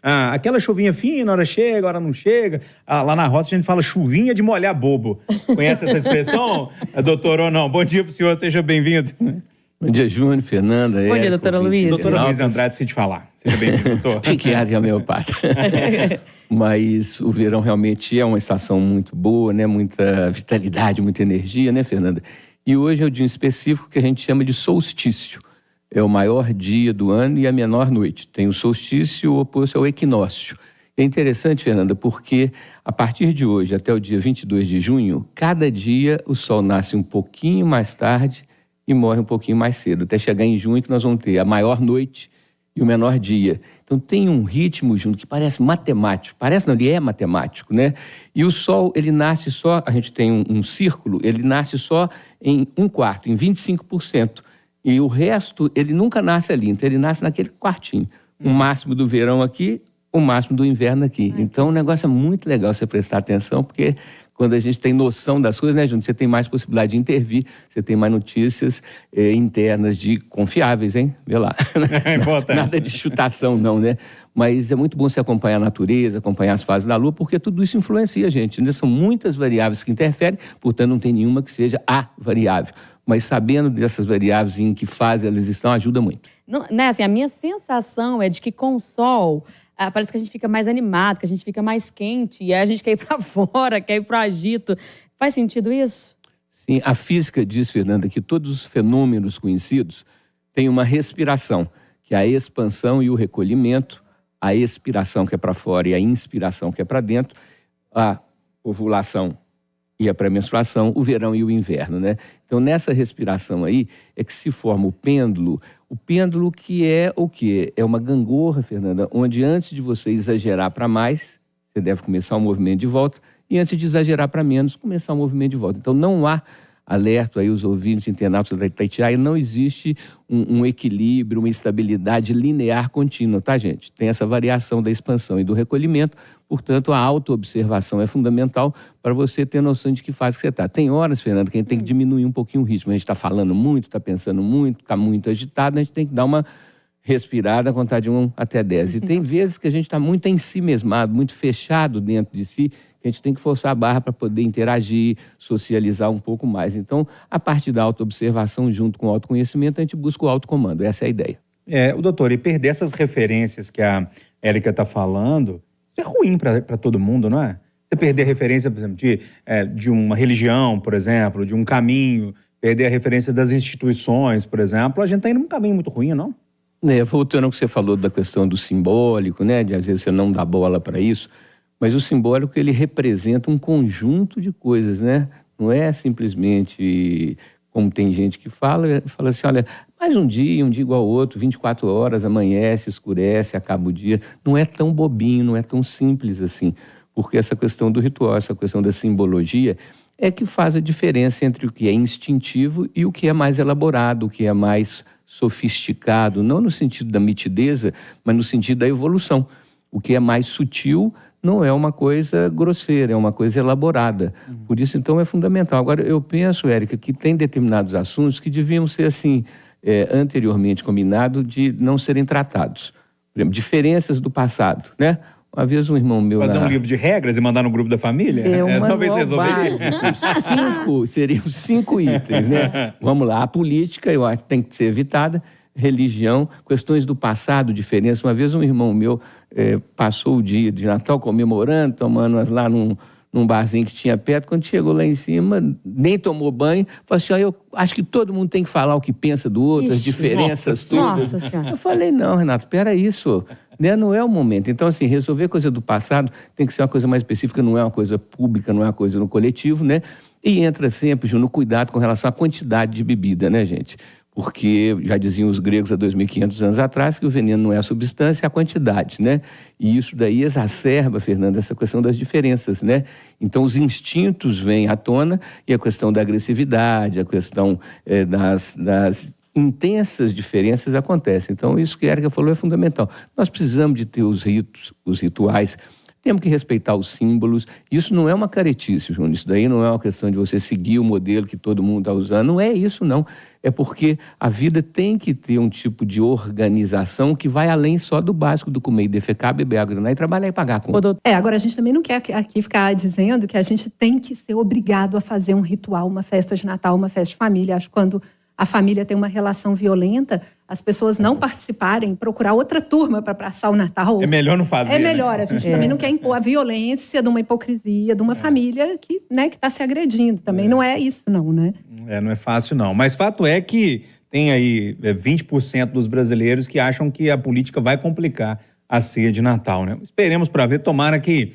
aquela chuvinha fina, hora chega, hora não chega. Lá na roça a gente fala chuvinha de molhar bobo. Conhece essa expressão, doutor, ou não? Bom dia para o senhor, seja bem-vindo. Bom dia, Júnior, Fernanda. Bom dia, doutora Luísa. Doutora Luísa Andrade, sem te falar. Seja bem-vindo, doutor. Psiquiatra e homeopata. Mas o verão realmente é uma estação muito boa, né? Muita vitalidade, muita energia, né, Fernanda? E hoje é o dia específico que a gente chama de solstício. É o maior dia do ano e a menor noite. Tem o solstício, o oposto é o equinócio. É interessante, Fernanda, porque a partir de hoje até o dia 22 de junho, cada dia o sol nasce um pouquinho mais tarde e morre um pouquinho mais cedo, até chegar em junho que nós vamos ter a maior noite e o menor dia. Então tem um ritmo junto que parece matemático, parece não, ele é matemático, né? E o Sol, ele nasce só, a gente tem um círculo, ele nasce só em 1/4, em 25%. E o resto, ele nunca nasce ali, então ele nasce naquele quartinho. O máximo do verão aqui, o máximo do inverno aqui. Então o negócio é muito legal você prestar atenção, porque quando a gente tem noção das coisas, né, Júnior? Você tem mais possibilidade de intervir, você tem mais notícias internas de confiáveis, hein? Vê lá. É importante. Nada de chutação, não, né? Mas é muito bom você acompanhar a natureza, acompanhar as fases da Lua, porque tudo isso influencia a gente, né? São muitas variáveis que interferem, portanto não tem nenhuma que seja a variável. Mas sabendo dessas variáveis e em que fase elas estão, ajuda muito. Não, né, assim, a minha sensação é de que com o sol, parece que a gente fica mais animado, que a gente fica mais quente, e aí a gente quer ir para fora, quer ir para o agito. Faz sentido isso? Sim, a física diz, Fernanda, que todos os fenômenos conhecidos têm uma respiração, que é a expansão e o recolhimento, a expiração que é para fora e a inspiração que é para dentro, a ovulação e a pré-menstruação, o verão e o inverno, né? Então, nessa respiração aí é que se forma o pêndulo que é o quê? É uma gangorra, Fernanda, onde antes de você exagerar para mais, você deve começar o movimento de volta, e antes de exagerar para menos, começar o movimento de volta. Então, não há, alerto aí os ouvintes internautas da Itatiaia, não existe um equilíbrio, uma estabilidade linear contínua, tá, gente? Tem essa variação da expansão e do recolhimento, portanto, a autoobservação é fundamental para você ter noção de que fase que você está. Tem horas, Fernanda, que a gente tem que diminuir um pouquinho o ritmo. A gente está falando muito, está pensando muito, está muito agitado, a gente tem que dar uma respirada, contar de 1 até 10. E tem vezes que a gente está muito em si mesmado, muito fechado dentro de si, que a gente tem que forçar a barra para poder interagir, socializar um pouco mais. Então, a partir da autoobservação junto com o autoconhecimento, a gente busca o autocomando. Essa é a ideia. O doutor, e perder essas referências que a Érica está falando, isso é ruim para todo mundo, não é? Você perder a referência, por exemplo, de uma religião, por exemplo, de um caminho, perder a referência das instituições, por exemplo, a gente está indo num caminho muito ruim, não? Voltando ao que você falou da questão do simbólico, né? De às vezes você não dá bola para isso, mas o simbólico, ele representa um conjunto de coisas, né? Não é simplesmente, como tem gente que fala assim, olha, mais um dia igual ao outro, 24 horas, amanhece, escurece, acaba o dia. Não é tão bobinho, não é tão simples assim, porque essa questão do ritual, essa questão da simbologia é que faz a diferença entre o que é instintivo e o que é mais elaborado, o que é mais sofisticado, não no sentido da mitideza, mas no sentido da evolução. O que é mais sutil não é uma coisa grosseira, é uma coisa elaborada. Por isso, então, é fundamental. Agora, eu penso, Érica, que tem determinados assuntos que deviam ser, assim, anteriormente combinados de não serem tratados. Por exemplo, diferenças do passado, né? Uma vez um irmão meu... Fazer um livro de regras e mandar no grupo da família? Talvez resolveria. Seriam 5 itens, né? Vamos lá, a política, eu acho que tem que ser evitada, religião, questões do passado, diferenças. Uma vez um irmão meu passou o dia de Natal comemorando, tomando lá num barzinho que tinha perto. Quando chegou lá em cima, nem tomou banho, falou assim, eu acho que todo mundo tem que falar o que pensa do outro, as diferenças todas. Nossa Senhora. Eu falei, não, Renato, peraí, isso, né? Não é o momento. Então, assim, resolver coisa do passado tem que ser uma coisa mais específica, não é uma coisa pública, não é uma coisa no coletivo, né? E entra sempre, Ju, no cuidado com relação à quantidade de bebida, né, gente? Porque já diziam os gregos há 2.500 anos atrás que o veneno não é a substância, é a quantidade, né? E isso daí exacerba, Fernanda, essa questão das diferenças, né? Então, os instintos vêm à tona e a questão da agressividade, a questão das intensas diferenças acontece. Então, isso que a Érica falou é fundamental. Nós precisamos de ter os ritos, os rituais, Temos que respeitar os símbolos. Isso não é uma caretice, Júnior. Isso daí não é uma questão de você seguir o modelo que todo mundo está usando. Não é isso, não. É porque a vida tem que ter um tipo de organização que vai além só do básico, do comer, defecar, beber água, urinar e trabalhar e pagar a conta. Agora a gente também não quer aqui ficar dizendo que a gente tem que ser obrigado a fazer um ritual, uma festa de Natal, uma festa de família. Acho que quando a família tem uma relação violenta, as pessoas não participarem, procurar outra turma para passar o Natal. É melhor não fazer. É melhor. A gente também não quer impor a violência de uma hipocrisia, de uma família que está se agredindo. Também não é isso, não, né? Não é fácil, não. Mas fato é que tem aí 20% dos brasileiros que acham que a política vai complicar a ceia de Natal, né? Esperemos para ver. Tomara que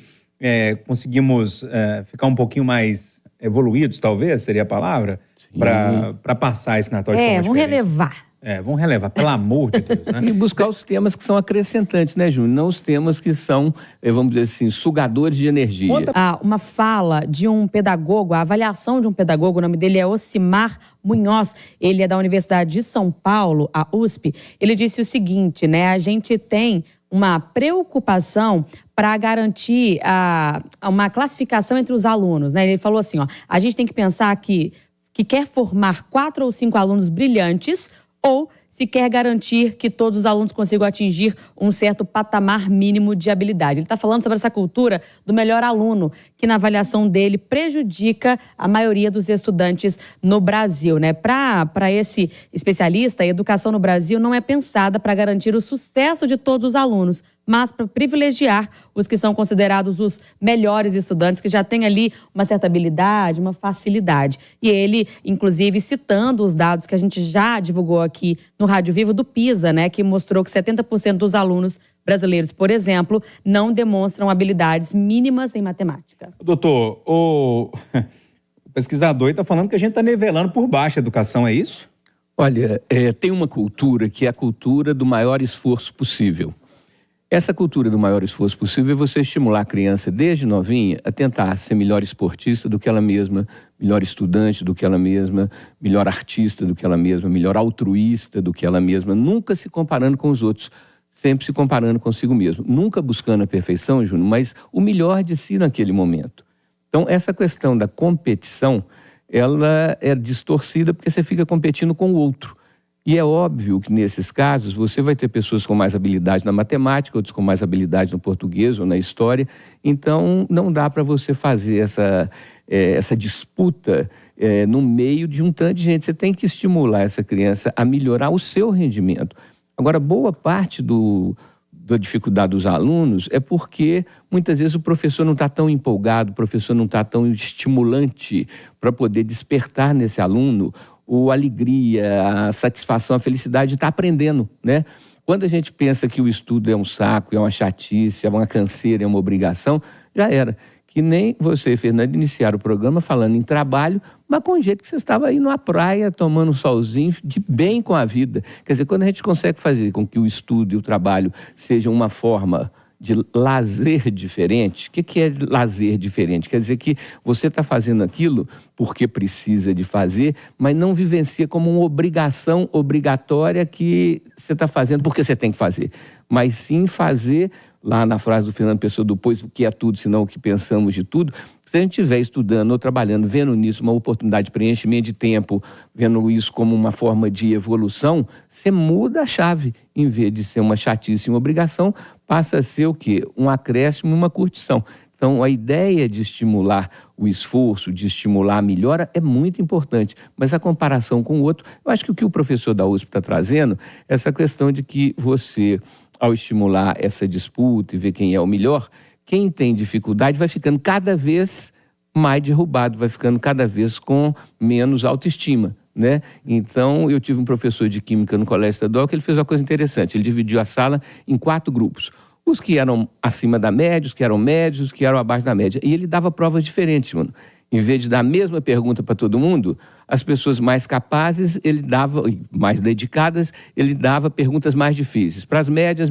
conseguimos ficar um pouquinho mais evoluídos, talvez, seria a palavra, para passar esse Natal de forma vamos diferente. relevar. Vamos relevar, pelo amor de Deus, né? E buscar os temas que são acrescentantes, né, Júnior? Não os temas que são, vamos dizer assim, sugadores de energia. Uma fala de um pedagogo, a avaliação de um pedagogo, o nome dele é Ocimar Munhoz, ele é da Universidade de São Paulo, a USP. Ele disse o seguinte, né? A gente tem uma preocupação para garantir uma classificação entre os alunos, né? Ele falou assim, a gente tem que pensar que quer formar 4 ou 5 alunos brilhantes ou se quer garantir que todos os alunos consigam atingir um certo patamar mínimo de habilidade. Ele está falando sobre essa cultura do melhor aluno, que na avaliação dele prejudica a maioria dos estudantes no Brasil, né? Para esse especialista, a educação no Brasil não é pensada para garantir o sucesso de todos os alunos, mas para privilegiar os que são considerados os melhores estudantes, que já têm ali uma certa habilidade, uma facilidade. E ele, inclusive, citando os dados que a gente já divulgou aqui no Rádio Vivo do PISA, né, que mostrou que 70% dos alunos brasileiros, por exemplo, não demonstram habilidades mínimas em matemática. Doutor, o pesquisador está falando que a gente está nivelando por baixo a educação, é isso? Olha, tem uma cultura que é a cultura do maior esforço possível. Essa cultura do maior esforço possível é você estimular a criança desde novinha a tentar ser melhor esportista do que ela mesma, melhor estudante do que ela mesma, melhor artista do que ela mesma, melhor altruísta do que ela mesma, nunca se comparando com os outros, sempre se comparando consigo mesmo. Nunca buscando a perfeição, Júnior, mas o melhor de si naquele momento. Então, essa questão da competição, ela é distorcida porque você fica competindo com o outro. E é óbvio que, nesses casos, você vai ter pessoas com mais habilidade na matemática, outros com mais habilidade no português ou na história. Então, não dá para você fazer essa disputa no meio de um tanto de gente. Você tem que estimular essa criança a melhorar o seu rendimento. Agora, boa parte da dificuldade dos alunos é porque, muitas vezes, o professor não está tão empolgado, o professor não está tão estimulante para poder despertar nesse aluno a alegria, a satisfação, a felicidade de estar aprendendo, né? Quando a gente pensa que o estudo é um saco, é uma chatice, é uma canseira, é uma obrigação, já era. Que nem você, Fernando, iniciaram o programa falando em trabalho, mas com o jeito que você estava aí numa praia, tomando um solzinho, de bem com a vida. Quer dizer, quando a gente consegue fazer com que o estudo e o trabalho sejam uma forma de lazer diferente. O que é lazer diferente? Quer dizer que você está fazendo aquilo porque precisa de fazer, mas não vivencia como uma obrigação obrigatória que você está fazendo porque você tem que fazer. Mas sim fazer, lá na frase do Fernando Pessoa do Pois, o que é tudo, senão o que pensamos de tudo. Se a gente estiver estudando ou trabalhando, vendo nisso uma oportunidade de preenchimento de tempo, vendo isso como uma forma de evolução, você muda a chave. Em vez de ser uma chatice e uma obrigação, passa a ser o quê? Um acréscimo e uma curtição. Então, a ideia de estimular o esforço, de estimular a melhora é muito importante. Mas a comparação com o outro, eu acho que o que o professor da USP está trazendo é essa questão de que você, ao estimular essa disputa e ver quem é o melhor, quem tem dificuldade vai ficando cada vez mais derrubado, vai ficando cada vez com menos autoestima, né? Então, eu tive um professor de química no colégio estadual que ele fez uma coisa interessante. Ele dividiu a sala em 4 grupos. Os que eram acima da média, os que eram médios, os que eram abaixo da média. E ele dava provas diferentes, mano. Em vez de dar a mesma pergunta para todo mundo, as pessoas mais capazes, ele dava, mais dedicadas, ele dava perguntas mais difíceis. Para as médias.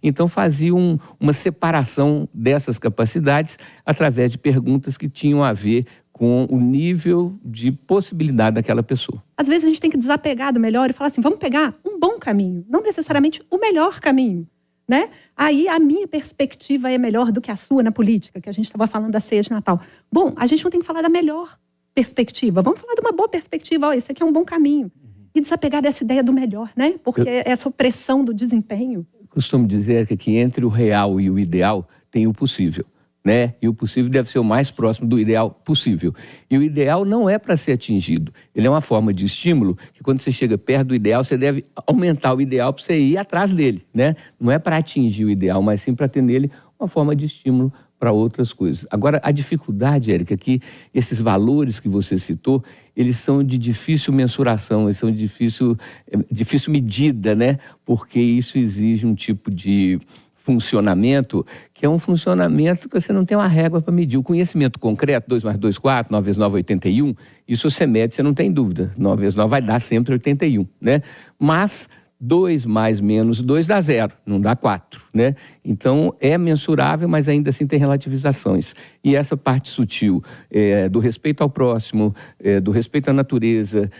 Então fazia uma separação dessas capacidades através de perguntas que tinham a ver com o nível de possibilidade daquela pessoa. Às vezes a gente tem que desapegar do melhor e falar assim, vamos pegar um bom caminho, não necessariamente o melhor caminho. né? Aí a minha perspectiva é melhor do que a sua na política, que a gente estava falando da ceia de Natal. Bom, a gente não tem que falar da melhor perspectiva. Vamos falar de uma boa perspectiva. Ó, esse aqui é um bom caminho. E desapegar dessa ideia do melhor, né? Porque essa opressão do desempenho. Costumo dizer que entre o real e o ideal tem o possível, né? E o possível deve ser o mais próximo do ideal possível. E o ideal não é para ser atingido. Ele é uma forma de estímulo que quando você chega perto do ideal, você deve aumentar o ideal para você ir atrás dele, né? Não é para atingir o ideal, mas sim para ter nele uma forma de estímulo para outras coisas. Agora, a dificuldade, Érica, é que esses valores que você citou, eles são de difícil mensuração, eles são de difícil medida, né? Porque isso exige um tipo de funcionamento, que é um funcionamento que você não tem uma régua para medir. O conhecimento concreto, 2 mais 2, 4, 9 vezes 9, 81, isso você mede, você não tem dúvida. 9 vezes 9 vai dar sempre 81, né? Mas 2 mais menos 2 dá 0, não dá 4, né? Então, é mensurável, mas ainda assim tem relativizações. E essa parte sutil do respeito ao próximo, do respeito à natureza,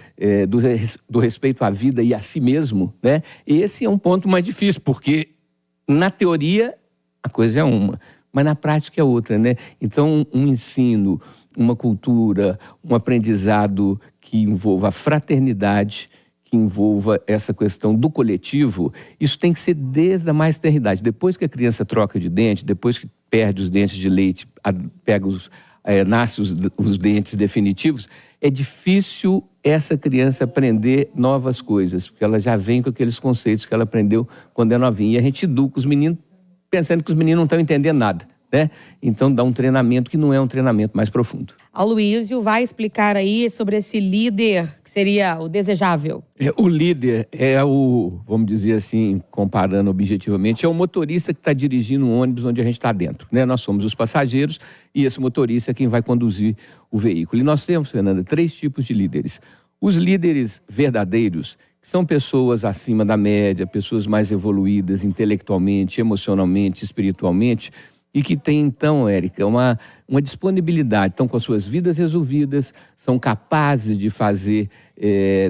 do respeito à vida e a si mesmo, né? Esse é um ponto mais difícil, porque na teoria a coisa é uma, mas na prática é outra, né? Então, um ensino, uma cultura, um aprendizado que envolva a fraternidade, que envolva essa questão do coletivo, isso tem que ser desde a mais tenridade. Depois que a criança troca de dente, depois que perde os dentes de leite, nasce os dentes definitivos, é difícil essa criança aprender novas coisas, porque ela já vem com aqueles conceitos que ela aprendeu quando é novinha. E a gente educa os meninos pensando que os meninos não estão entendendo nada, né? Então dá um treinamento que não é um treinamento mais profundo. Aloysio vai explicar aí sobre esse líder que seria o desejável. O líder é vamos dizer assim, comparando objetivamente, é o motorista que está dirigindo um ônibus onde a gente está dentro, né? Nós somos os passageiros e esse motorista é quem vai conduzir o veículo. E nós temos, Fernanda, 3 tipos de líderes. Os líderes verdadeiros, que são pessoas acima da média, pessoas mais evoluídas intelectualmente, emocionalmente, espiritualmente, e que têm, então, Érica, uma disponibilidade, estão com as suas vidas resolvidas, são capazes de fazer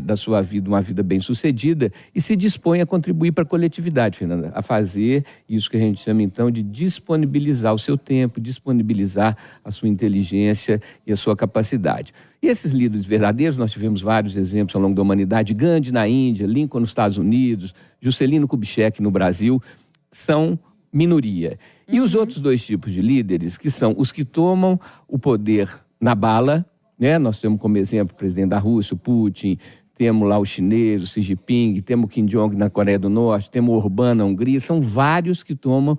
da sua vida uma vida bem-sucedida e se dispõem a contribuir para a coletividade, Fernanda, a fazer isso que a gente chama, então, de disponibilizar o seu tempo, disponibilizar a sua inteligência e a sua capacidade. E esses líderes verdadeiros, nós tivemos vários exemplos ao longo da humanidade, Gandhi na Índia, Lincoln nos Estados Unidos, Juscelino Kubitschek no Brasil, são minoria. E os outros 2 tipos de líderes, que são os que tomam o poder na bala, né? Nós temos como exemplo o presidente da Rússia, o Putin, temos lá o chinês, o Xi Jinping, temos o Kim Jong na Coreia do Norte, temos o Orbán na Hungria, são vários que tomam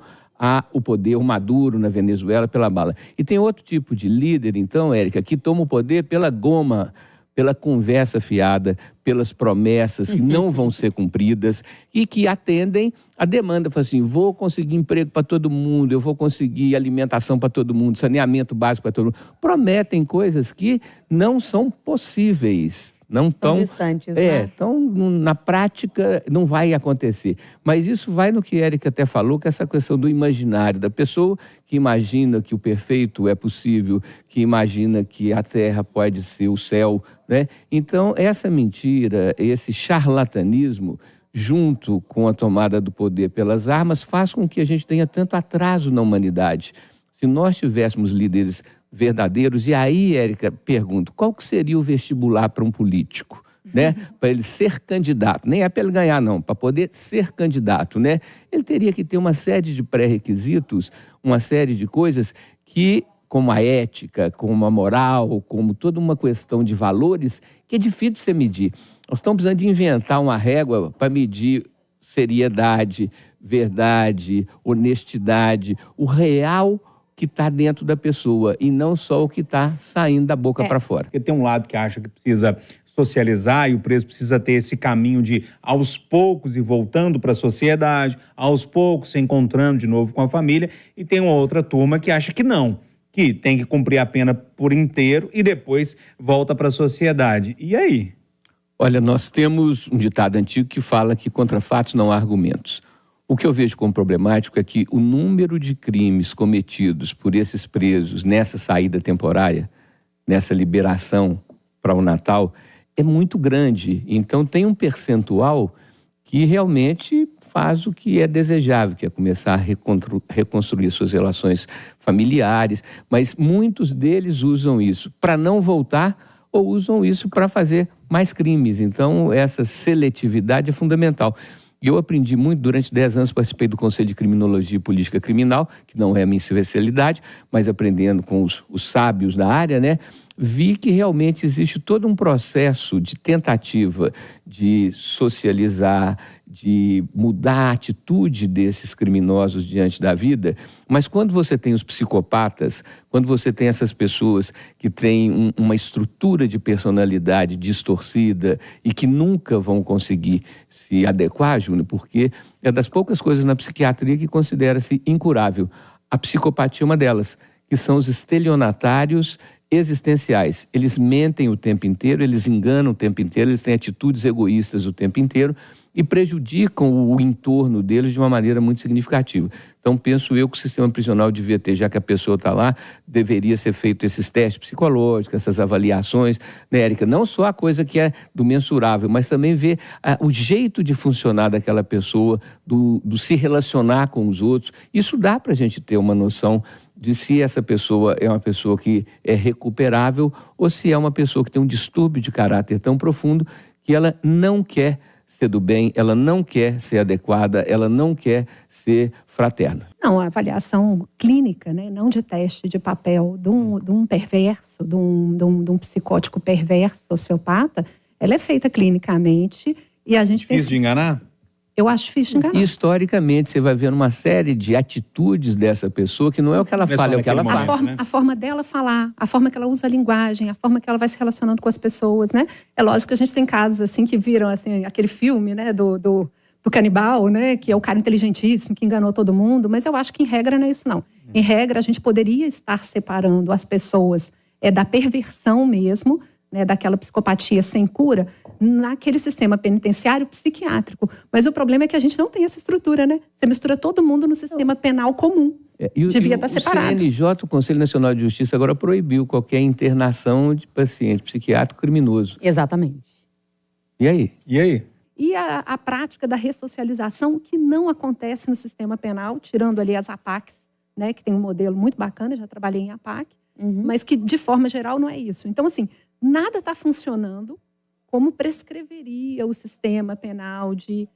o poder, o Maduro na Venezuela, pela bala. E tem outro tipo de líder, então, Érica, que toma o poder pela goma, pela conversa fiada, pelas promessas que não vão ser cumpridas e que atendem a demanda. Fala assim, vou conseguir emprego para todo mundo, eu vou conseguir alimentação para todo mundo, saneamento básico para todo mundo. Prometem coisas que não são possíveis. Não são distantes, né? Então, na prática, não vai acontecer. Mas isso vai no que a Érica até falou, que é essa questão do imaginário, da pessoa que imagina que o perfeito é possível, que imagina que a terra pode ser o céu, né? Então, essa mentira, esse charlatanismo, junto com a tomada do poder pelas armas, faz com que a gente tenha tanto atraso na humanidade. Se nós tivéssemos líderes verdadeiros, e aí, Érica, pergunto, qual que seria o vestibular para um político, né? Para ele ser candidato, nem é para ele ganhar não, para poder ser candidato, né? Ele teria que ter uma série de pré-requisitos, uma série de coisas que, como a ética, como a moral, como toda uma questão de valores, que é difícil de se medir. Nós estamos precisando de inventar uma régua para medir seriedade, verdade, honestidade, o real que está dentro da pessoa e não só o que está saindo da boca para fora. Porque tem um lado que acha que precisa socializar e o preso precisa ter esse caminho de, aos poucos, ir voltando para a sociedade, aos poucos se encontrando de novo com a família, e tem uma outra turma que acha que não, que tem que cumprir a pena por inteiro e depois volta para a sociedade. E aí? Olha, nós temos um ditado antigo que fala que contra fatos não há argumentos. O que eu vejo como problemático é que o número de crimes cometidos por esses presos nessa saída temporária, nessa liberação para o Natal, é muito grande. Então tem um percentual que realmente faz o que é desejável, que é começar a reconstruir suas relações familiares, mas muitos deles usam isso para não voltar ou usam isso para fazer mais crimes. Então, essa seletividade é fundamental. E eu aprendi muito, durante 10 anos participei do Conselho de Criminologia e Política Criminal, que não é a minha especialidade, mas aprendendo com os sábios da área, né? Vi que realmente existe todo um processo de tentativa de socializar, de mudar a atitude desses criminosos diante da vida, mas quando você tem os psicopatas, quando você tem essas pessoas que têm uma estrutura de personalidade distorcida e que nunca vão conseguir se adequar, Júnior, porque é das poucas coisas na psiquiatria que considera-se incurável. A psicopatia é uma delas, que são os estelionatários existenciais. Eles mentem o tempo inteiro, eles enganam o tempo inteiro, eles têm atitudes egoístas o tempo inteiro e prejudicam o entorno deles de uma maneira muito significativa. Então, penso eu que o sistema prisional devia ter, já que a pessoa está lá, deveria ser feito esses testes psicológicos, essas avaliações, né, Érica? Não só a coisa que é do mensurável, mas também ver o jeito de funcionar daquela pessoa, do se relacionar com os outros. Isso dá para a gente ter uma noção de se essa pessoa é uma pessoa que é recuperável ou se é uma pessoa que tem um distúrbio de caráter tão profundo que ela não quer ser do bem, ela não quer ser adequada, ela não quer ser fraterna. Não, a avaliação clínica, né, não de teste de papel de um perverso, de um psicótico perverso, sociopata, ela é feita clinicamente e a gente tem... Difícil de enganar? Eu acho difícil de enganar. Historicamente, você vai vendo uma série de atitudes dessa pessoa que não é o que ela fala, é o que ela faz. A forma dela falar, a forma que ela usa a linguagem, a forma que ela vai se relacionando com as pessoas, né? É lógico que a gente tem casos assim que viram assim, aquele filme, né, do canibal, né, que é o cara inteligentíssimo que enganou todo mundo, mas eu acho que em regra não é isso não. Em regra a gente poderia estar separando as pessoas da perversão mesmo, né, daquela psicopatia sem cura, naquele sistema penitenciário psiquiátrico. Mas o problema é que a gente não tem essa estrutura, né? Você mistura todo mundo no sistema penal comum. Devia estar separado. O CNJ, o Conselho Nacional de Justiça, agora proibiu qualquer internação de paciente psiquiátrico criminoso. Exatamente. E aí? E a prática da ressocialização, que não acontece no sistema penal, tirando ali as APACs, né, que tem um modelo muito bacana, já trabalhei em APAC, mas que, de forma geral, não é isso. Então, assim, nada está funcionando como prescreveria o sistema penal de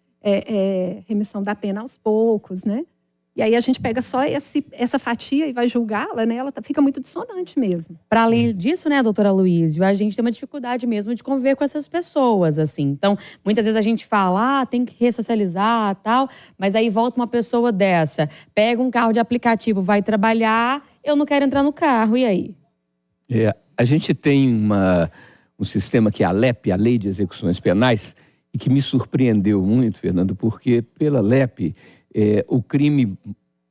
remissão da pena aos poucos, né? E aí a gente pega só essa fatia e vai julgá-la, né? Ela fica muito dissonante mesmo. Para além disso, né, doutora Luísio, a gente tem uma dificuldade mesmo de conviver com essas pessoas, assim. Então, muitas vezes a gente fala, tem que ressocializar, tal, mas aí volta uma pessoa dessa, pega um carro de aplicativo, vai trabalhar, eu não quero entrar no carro, e aí? A gente tem um sistema que é a LEP, a Lei de Execuções Penais, e que me surpreendeu muito, Fernando, porque pela LEP, o crime,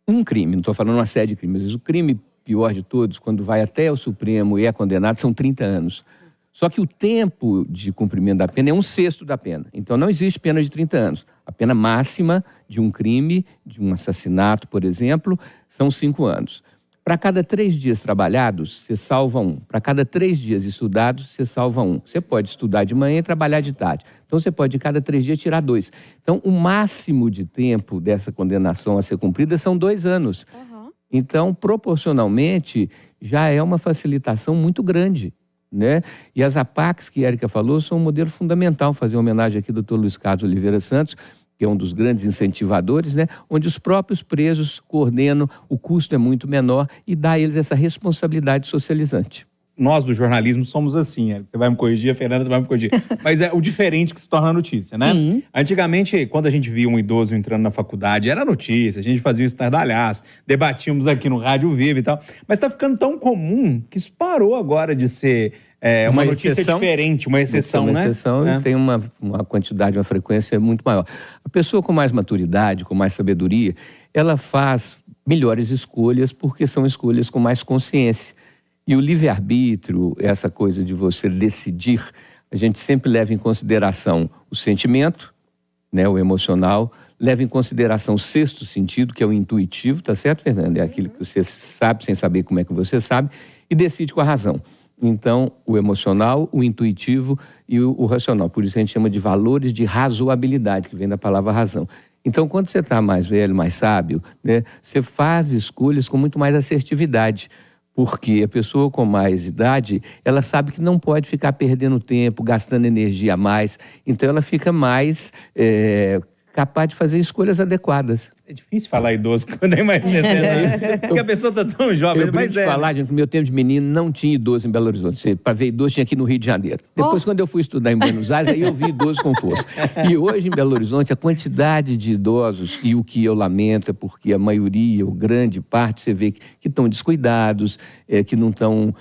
não estou falando uma série de crimes, mas o crime pior de todos, quando vai até o Supremo e é condenado, são 30 anos. Só que o tempo de cumprimento da pena é 1/6 da pena. Então não existe pena de 30 anos. A pena máxima de um crime, de um assassinato, por exemplo, são 5 anos. Para cada 3 dias trabalhados, você salva 1. Para cada 3 dias estudados, você salva 1. Você pode estudar de manhã e trabalhar de tarde. Então, você pode, de cada 3 dias, tirar 2. Então, o máximo de tempo dessa condenação a ser cumprida são 2 anos. Então, proporcionalmente, já é uma facilitação muito grande, né? E as APACs, que a Érica falou, são um modelo fundamental. Fazer uma homenagem aqui ao Dr. Luiz Carlos Oliveira Santos, que é um dos grandes incentivadores, né? Onde os próprios presos coordenam, o custo é muito menor e dá a eles essa responsabilidade socializante. Nós do jornalismo somos assim, você vai me corrigir, a Fernanda vai me corrigir. Mas é o diferente que se torna notícia, né? Sim. Antigamente, quando a gente via um idoso entrando na faculdade, era notícia, a gente fazia um estardalhaço, debatíamos aqui no Rádio Vivo e tal. Mas está ficando tão comum que isso parou agora de ser uma notícia exceção, diferente, uma exceção, né? Uma exceção e tem uma quantidade, uma frequência muito maior. A pessoa com mais maturidade, com mais sabedoria, ela faz melhores escolhas porque são escolhas com mais consciência. E o livre-arbítrio, essa coisa de você decidir, a gente sempre leva em consideração o sentimento, né, o emocional, leva em consideração o 6º sentido, que é o intuitivo, tá certo, Fernanda? É aquilo que você sabe sem saber como é que você sabe, e decide com a razão. Então, o emocional, o intuitivo e o racional. Por isso a gente chama de valores de razoabilidade, que vem da palavra razão. Então, quando você está mais velho, mais sábio, né, você faz escolhas com muito mais assertividade. Porque a pessoa com mais idade, ela sabe que não pode ficar perdendo tempo, gastando energia a mais. Então, ela fica mais capaz de fazer escolhas adequadas. É difícil falar idoso quando é mais de 60 anos, porque a pessoa está tão jovem. Eu brinco de falar, gente, no meu tempo de menino não tinha idoso em Belo Horizonte. Para ver idoso tinha aqui no Rio de Janeiro. Depois, quando eu fui estudar em Buenos Aires, aí eu vi idoso com força. E hoje em Belo Horizonte, a quantidade de idosos, e o que eu lamento é porque a maioria, ou grande parte, você vê que estão descuidados, que não estão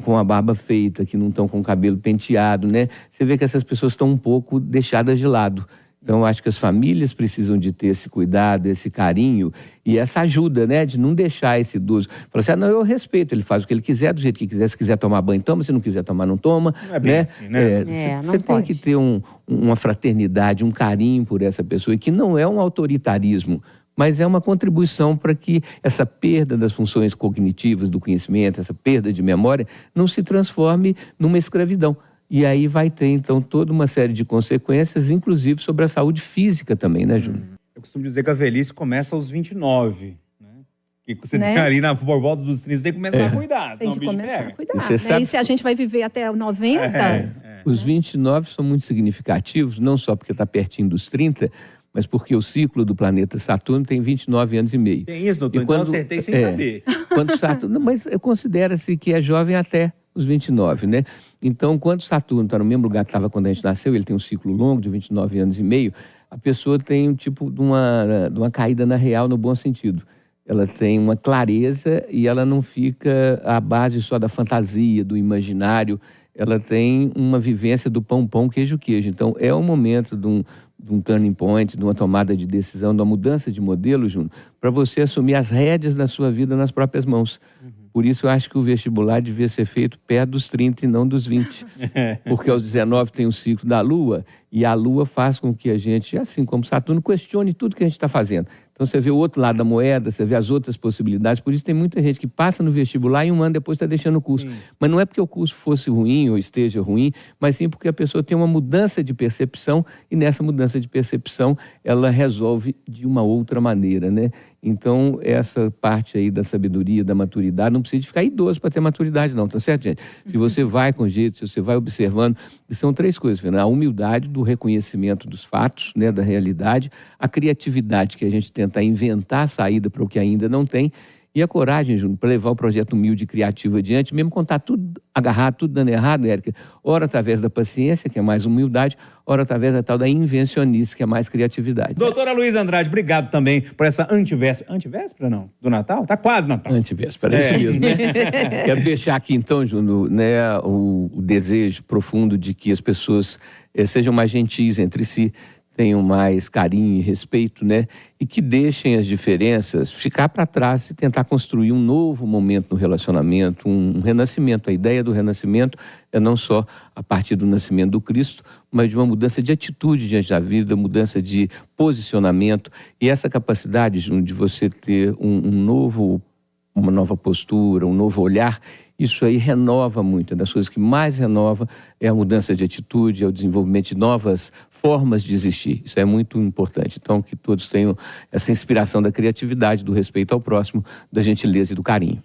com a barba feita, que não estão com o cabelo penteado, né? Você vê que essas pessoas estão um pouco deixadas de lado. Então, eu acho que as famílias precisam de ter esse cuidado, esse carinho e essa ajuda, né? De não deixar esse idoso falar assim, não, eu respeito, ele faz o que ele quiser, do jeito que quiser. Se quiser tomar banho, toma. Se não quiser tomar, não toma. Não é bem assim, né? Você tem que ter uma fraternidade, um carinho por essa pessoa, e que não é um autoritarismo, mas é uma contribuição para que essa perda das funções cognitivas, do conhecimento, essa perda de memória, não se transforme numa escravidão. E aí vai ter, então, toda uma série de consequências, inclusive sobre a saúde física também, né, Júnior? Eu costumo dizer que a velhice começa aos 29, né? Que você Né? tem ali por volta dos 30, você tem que começar a cuidar, Tem senão o que bicho começar pega. a cuidar. E você Né? sabe- E se a gente vai viver até 90, Os 29 são muito significativos, não só porque está pertinho dos 30, mas porque o ciclo do planeta Saturno tem 29 anos e meio. Tem isso, doutor? E Então eu quando- acertei sem saber. Quando Saturno, não, mas considera-se que é jovem até os 29, né? Então, quando Saturno está no mesmo lugar que estava quando a gente nasceu, ele tem um ciclo longo de 29 anos e meio, a pessoa tem um tipo de uma caída na real, no bom sentido. Ela tem uma clareza e ela não fica à base só da fantasia, do imaginário. Ela tem uma vivência do pão, queijo. Então, é o momento de um turning point, de uma tomada de decisão, de uma mudança de modelo, Júnior, para você assumir as rédeas da sua vida nas próprias mãos. Por isso, eu acho que o vestibular devia ser feito perto dos 30 e não dos 20. Porque aos 19 tem o ciclo da Lua, e a Lua faz com que a gente, assim como Saturno, questione tudo que a gente está fazendo. Então, você vê o outro lado da moeda, você vê as outras possibilidades. Por isso, tem muita gente que passa no vestibular e um ano depois está deixando o curso. Mas não é porque o curso fosse ruim ou esteja ruim, mas sim porque a pessoa tem uma mudança de percepção, e nessa mudança de percepção, ela resolve de uma outra maneira, né? Então, essa parte aí da sabedoria, da maturidade, não precisa de ficar idoso para ter maturidade, não, tá certo, gente? Se você vai com jeito, se você vai observando, são três coisas, Fernanda. A humildade do reconhecimento dos fatos, né, da realidade, a criatividade, que a gente tenta inventar a saída para o que ainda não tem, e a coragem, Júnior, para levar o projeto humilde e criativo adiante, mesmo quando está tudo agarrado, tudo dando errado, Érica, ora através da paciência, que é mais humildade, ora através da tal da invencionice, que é mais criatividade. Doutora Luísa Andrade, obrigado também por essa antivéspera. Antivéspera, não? Do Natal? Tá quase Natal. Antivéspera, é isso mesmo, né? Quero deixar aqui, então, Júnior, né, o desejo profundo de que as pessoas sejam mais gentis entre si, tenham mais carinho e respeito, né? E que deixem as diferenças ficar para trás e tentar construir um novo momento no relacionamento, um renascimento. A ideia do renascimento é não só a partir do nascimento do Cristo, mas de uma mudança de atitude diante da vida, mudança de posicionamento, e essa capacidade, Júnior, de você ter uma nova postura, um novo olhar. Isso aí renova muito. Das coisas que mais renova é a mudança de atitude, é o desenvolvimento de novas formas de existir. Isso é muito importante. Então, que todos tenham essa inspiração da criatividade, do respeito ao próximo, da gentileza e do carinho.